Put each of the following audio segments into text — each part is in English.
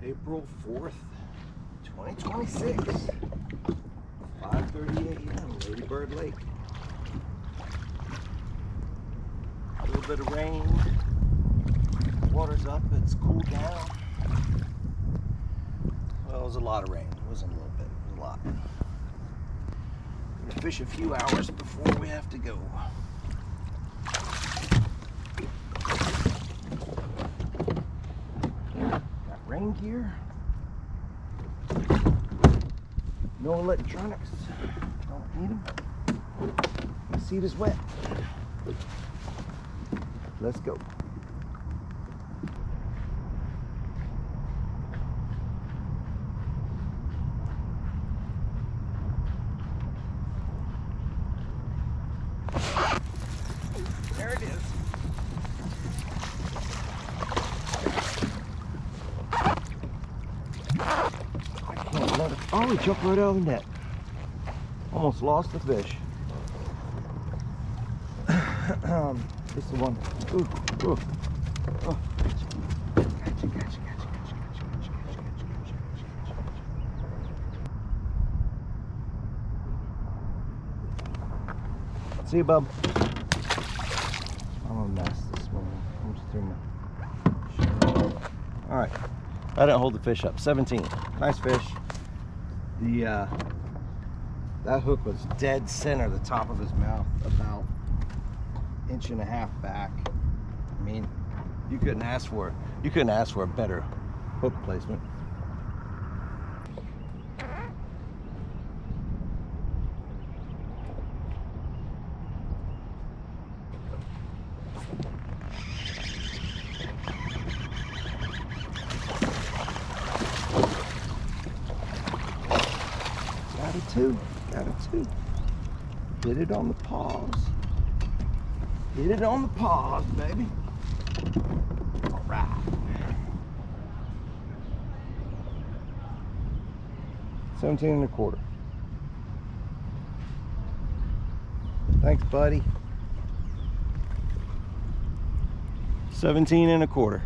April 4th, 2026, 5:30 a.m. Lady Bird Lake. A little bit of rain, water's up, it's cooled down. Well, it was a lot of rain, it wasn't a little bit, it was a lot. We're gonna fish a few hours before we have to go. Rain gear, no electronics, don't need them. The seat is wet. Let's go. There it is. Oh, he jumped right out of the net. Almost lost the fish. This is the one. Ooh, ooh. Oh. Gotcha, gotcha, gotcha, gotcha. See you, bub. I'm a mess this morning. I'm just through my... All right. I didn't hold the fish up. 17. Nice fish. That hook was dead center, the top of his mouth, about 1.5 inches back. I mean, you couldn't ask for a better hook placement. Got it too. Hit it on the paws. Hit it on the paws, baby. All right. 17 1/4. Thanks, buddy. 17 1/4.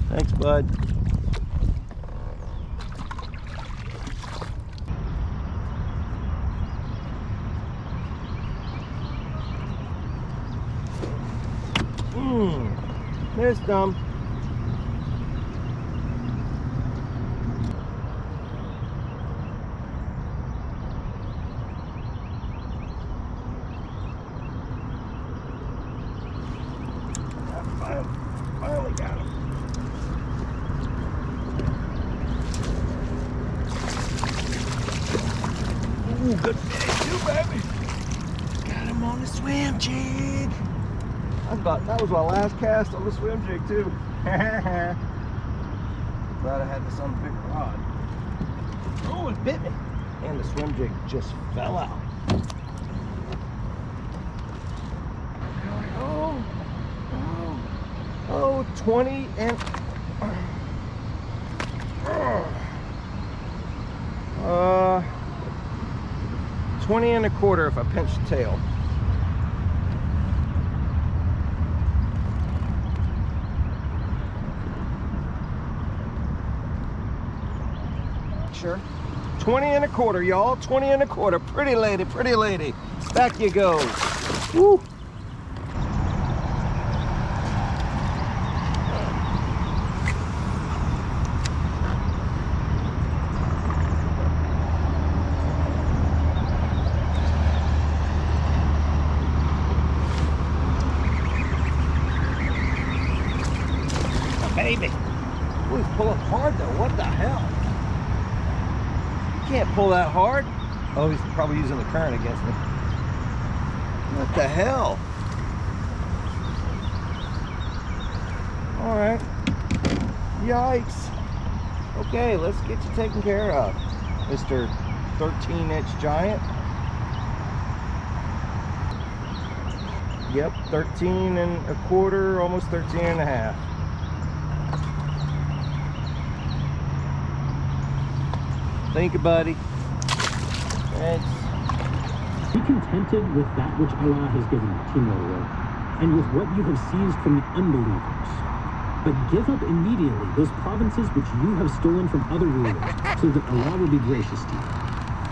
Thanks, bud. There's some. Finally got him. Ooh, good fish too, baby. Got him on the swim jig. That was my last cast on the swim jig too. Glad I had this on the big rod. Oh, it bit me. And the swim jig just fell out. Oh, 20 and... 20 1/4 if I pinch the tail. Sure. 20 1/4, y'all. 20 1/4. Pretty lady, pretty lady. Back you go. Woo. Baby. Ooh, he's pulling hard though. What the hell? Can't pull that hard. Oh, he's probably using the current against me. What the hell? All right. Yikes. Okay, let's get you taken care of, Mr. 13-inch giant. Yep, 13 1/4, almost 13 1/2. Thank you, buddy. Thanks. Be contented with that which Allah has given you, Timur, and with what you have seized from the unbelievers. but give up immediately those provinces which you have stolen from other rulers, so that Allah will be gracious to you.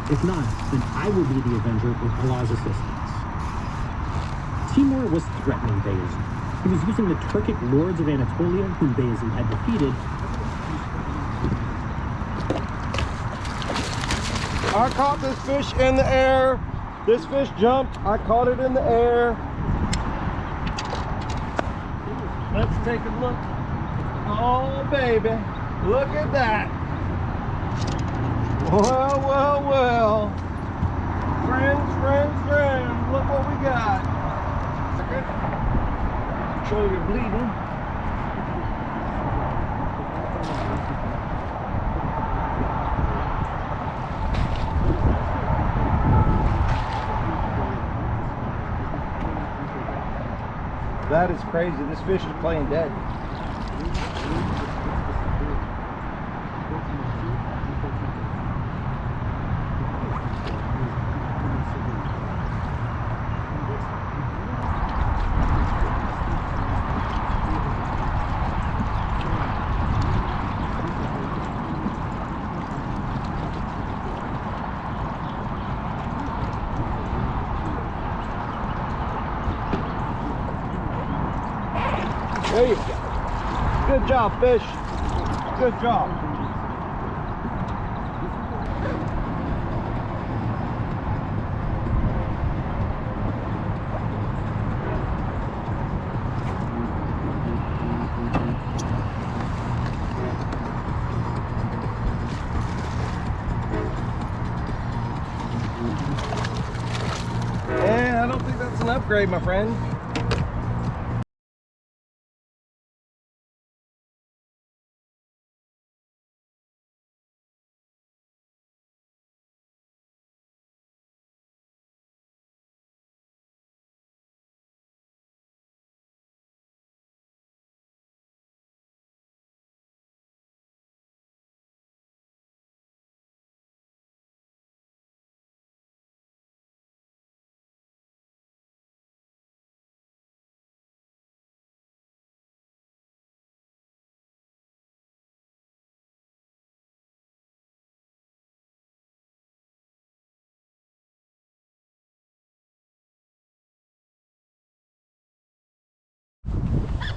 If not, then I will be the avenger with Allah's assistance. Timur was threatening Bayezid. He was using the Turkic lords of Anatolia, whom Bayezid had defeated. I caught this fish in the air. This fish jumped. I caught it in the air. Let's take a look. Oh, baby. Look at that. Well, well, well. Friends, friends, friends. Look what we got. Control your bleeding. That is crazy. This fish is playing dead. There you go. Good job, fish. Good job. Yeah, I don't think that's an upgrade, my friend.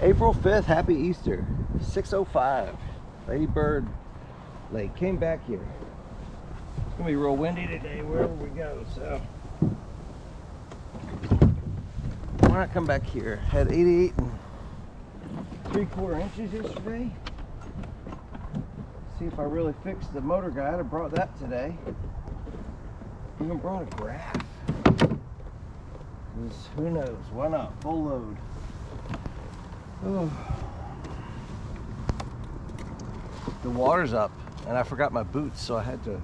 April 5th, happy Easter. 6:05. Lady Bird Lake. Came back here. It's gonna be real windy today wherever we go, so why not come back here? Had 88 and 3/4 inches yesterday. See if I really fixed the motor guide. I brought that today. Even brought a graph. 'Cause who knows? Why not? Full load. Oh. The water's up and I forgot my boots, so I had to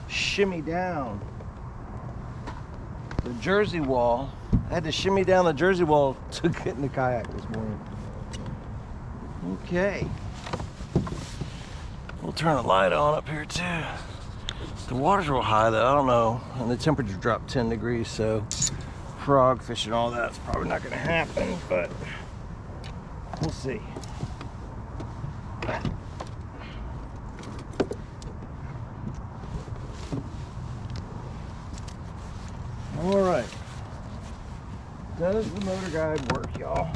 shimmy down the Jersey wall. I had to shimmy down the Jersey wall to get in the kayak this morning. Okay. We'll turn the light on up here too. The water's real high though, I don't know. And the temperature dropped 10 degrees, so frog fish and all that's probably not going to happen, but we'll see. All right. Does the motor guide work, y'all?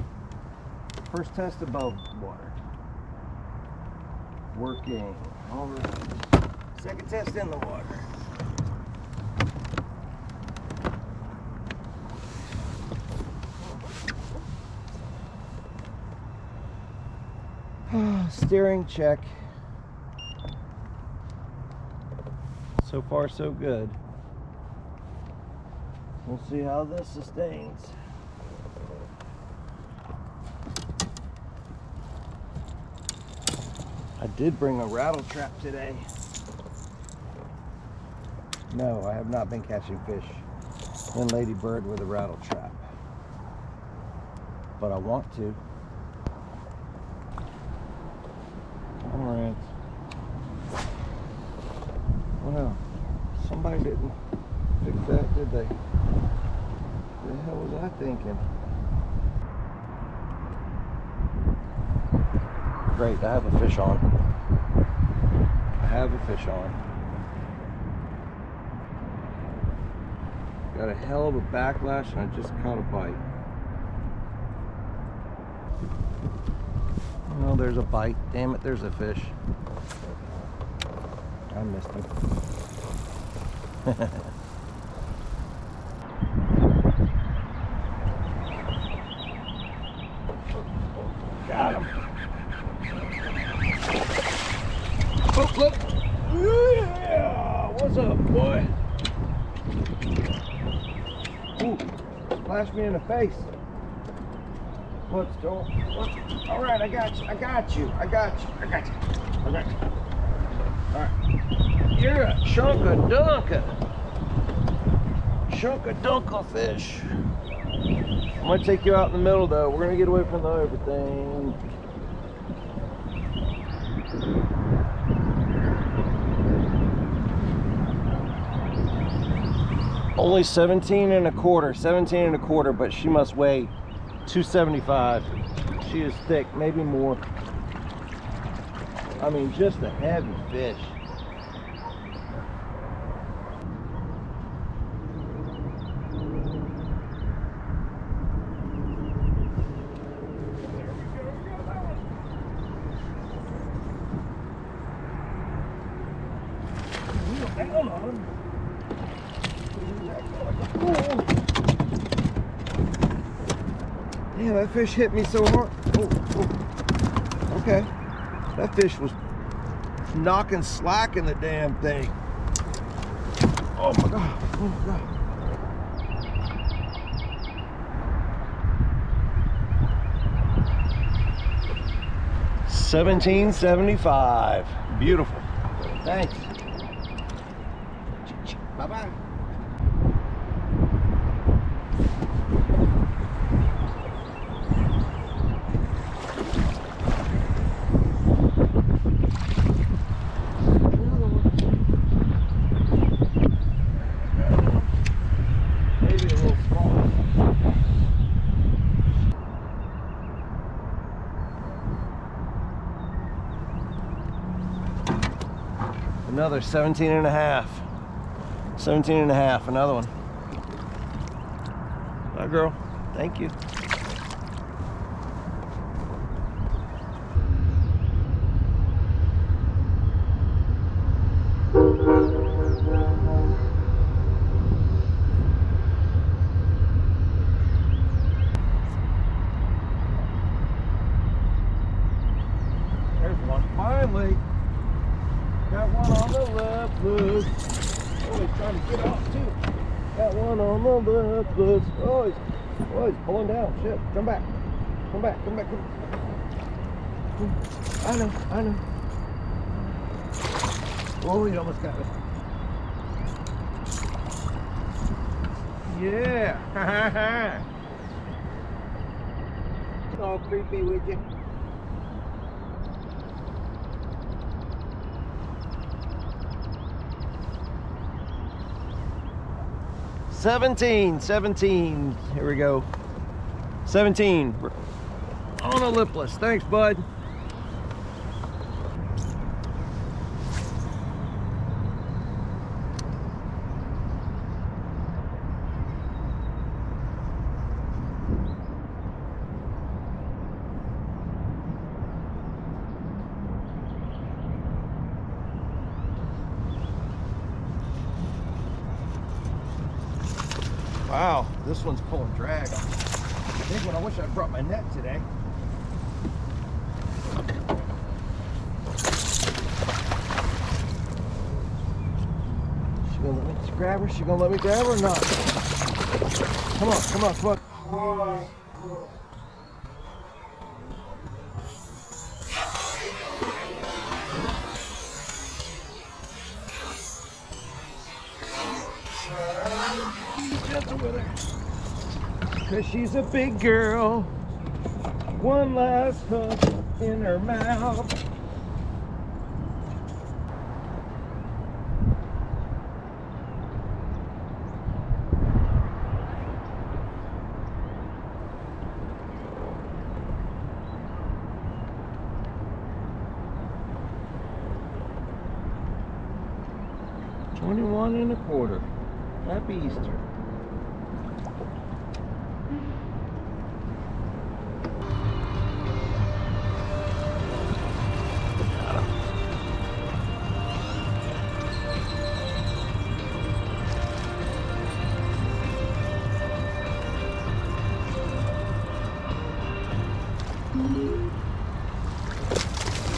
First test above water. Working. All right. Second test in the water. Steering check. So far so good. We'll see how this sustains. I did bring a rattle trap today. No, I have not been catching fish in Lady Bird with a rattle trap, but I want to. Alright. Well, somebody didn't fix that, did they? What the hell was I thinking? Great, I have a fish on. I have a fish on. Got a hell of a backlash and I just caught a bite. Oh, there's a bite. Damn it, there's a fish. I missed him. Got him. Oh, look. Yeah. What's up, boy? Ooh, splashed me in the face. What's Joel? What? All right, I got you. I got you. I got you. I got you. I got you. All right. You're a chunka-dunka. Chunka-dunka fish. I'm gonna take you out in the middle though. We're gonna get away from the everything. Only 17 and a quarter, but she must weigh 275. She is thick, maybe more. I mean, just a heavy fish. Damn, that fish hit me so hard. Oh, oh. Okay. That fish was knocking slack in the damn thing. Oh my God. Oh my God. 1775. Beautiful. Thanks. Bye-bye. Another 17 and a half. 17 and a half, another one. Bye, girl. Thank you. There's one finally. Got one on the left loop. Oh, he's trying to get off too. Got one on the left loop. Oh, he's pulling down. Shit, come back. Come back, come back, come back. I know. Oh, he almost got it. Yeah. It's all creepy with you. Seventeen. Here we go. 17. On a lipless. Thanks, bud. Wow, this one's pulling drag. Big one. I wish I'd brought my net today. She gonna let me grab her? She gonna let me grab her or not? Come on, come on, come on. 'Cause she's a big girl. One last hook in her mouth. 21 and a quarter. Happy Easter.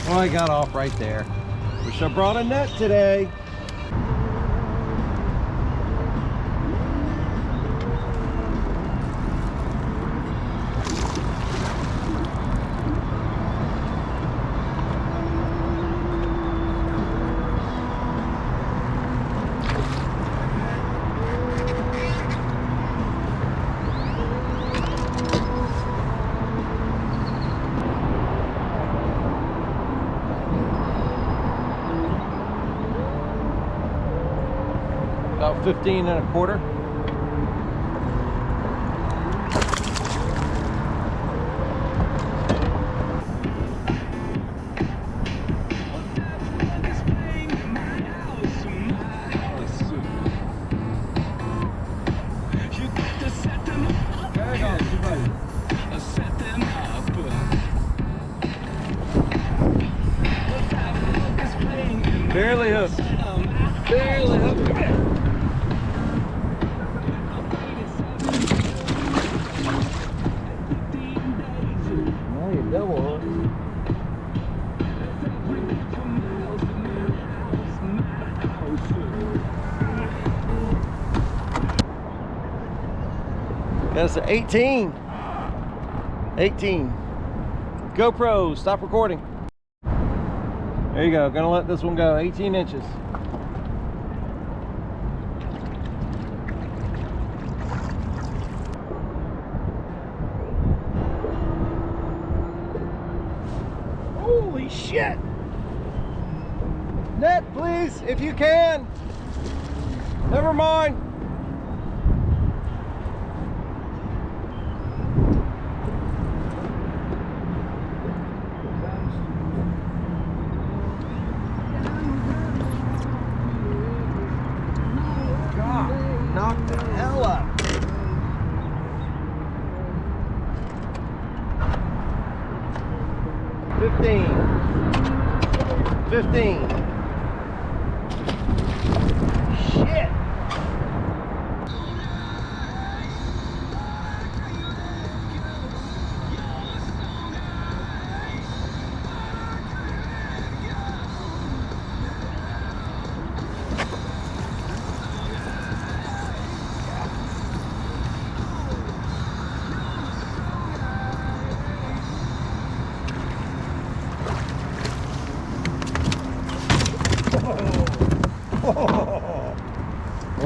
Well, I got off right there. Wish I brought a net today. About 15 and a quarter. Barely hooked. Barely hooked. Come here. Now you double hooked. That's 18. 18. GoPro, stop recording. There you go. Gonna let this one go. 18 inches. Holy shit! Net, please, if you can. Never mind. Knock the hell up. $15. Shit.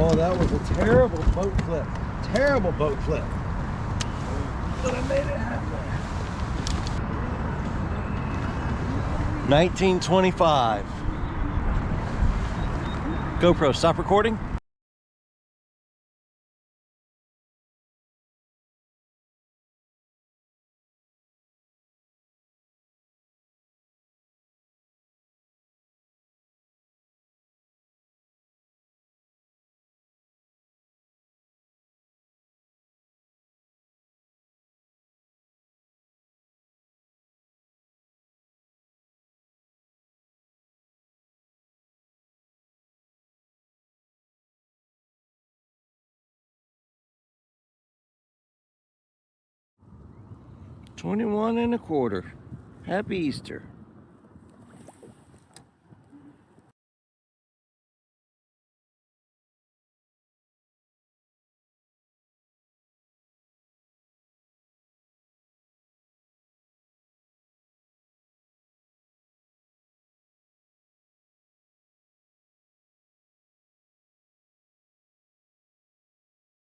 Oh, that was a terrible boat flip. Terrible boat flip. But I made it happen. 1925. GoPro, stop recording. $21 and a quarter. Happy Easter.